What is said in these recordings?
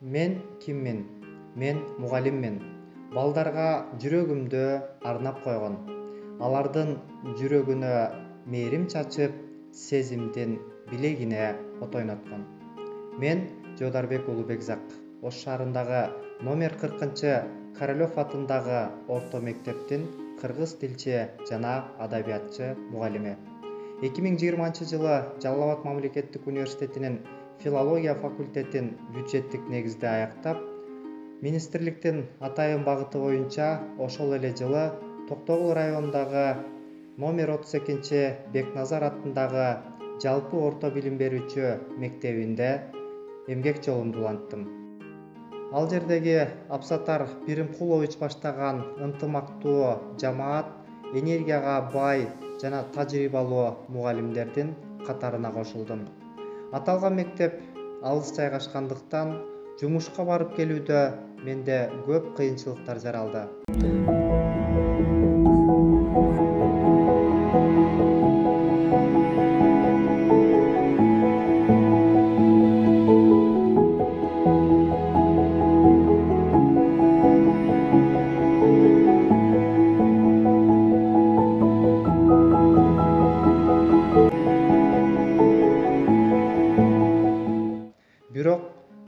Мен киммин? Мен мугалиммин. Балдарга жүрөгүмдү арнап койгон. Алардын жүрөгүнө мээрим чачып, сезимдин билегине от ойноткон. Мен Жодарбек Улубекзак, Ош шаарындагы номер 40 Королёв атындагы орто мектептин кыргыз тилчи жана адабиятчы мугалими. 2020 жылы Жалал Абад мамлекеттик университетинин филология факультетин бюджеттик негизде аяктап, министрликтин атайын багыты боюнча ошол эле жылы Токтогул районундагы номер 32 Бекназар атындагы жалпы орто билим берүүчү мектебинде эмгек жолумду уланттым. Ал жердеги Абсатар Биримкулович баштаган ынтымактуу жамаат энергияга бай жана тажрыйбалуу мугалимдердин катарына кошулдум. Аталган мектеп алыс жайгашкандыктан жумушка барып келүүдө менде көп кыйынчылыктар жаралды. Бирок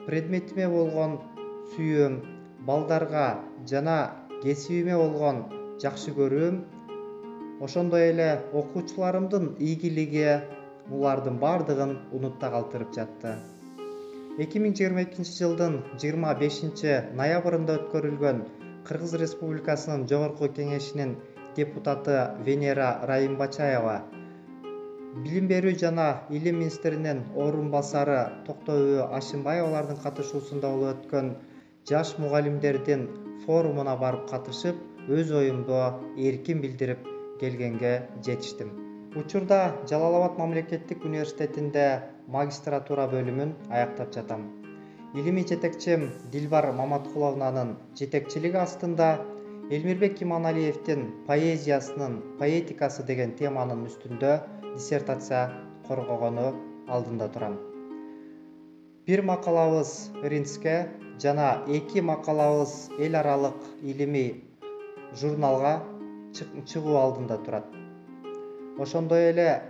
предметиме болгон сүйүүм, балдарга жана кесибиме болгон жакшы көрүүм, ошондой эле окуучуларымдын ийгилиги булардын бардыгын унутта калтырып жатты. 2022 жылдын 25 ноябрында өткөрүлгөн Кыргыз Республикасынын Жогорку Кеңешинин депутаты Венера Райымбачаева, Билим берүү жана илим министринин орун басары Токтообү Ашимбаевалардын катышуусунда болуп өткөн жаш мугалимдердин форумуна барып катышып, өз оюмду эркин билдирип келгенге жетиштим. Учурда Жалал Абад мамлекеттик университетинде магистратура бөлүмүн аяктап жатам. Илимий жетекчим Дилбар Маматкуловнанын жетекчилиги астында Элмирбек Иманалиевдин поэзиясынын поэтикасы деген теманын үстүндө диссертация коргогону алдында турам. Бир макалабыз Ринске жана 2 макалабыз эл аралык илимий журналга чыгуу алдында турат. Ошондой эле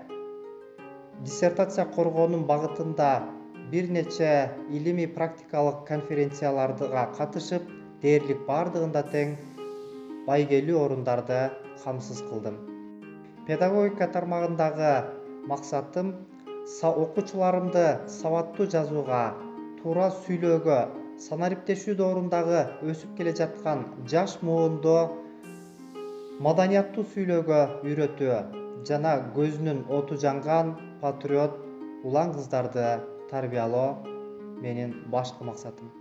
диссертация коргоонун багытында бир нече илимий практикалык конференцияларга катышып, дээрлик бардыгында тең байгелүү орундарды камсыз кылдым. Педагогика тармагындагы максатым окуучуларымды сабаттуу жазууга, туура сүйлөөгө, санариптешүү доорундагы өсүп келе жаткан жаш муунду маданияттуу сүйлөөгө үйрөтүү жана көзүнүн оту жанган патриот улан кыздарды тарбиялоо менин башкы максатым.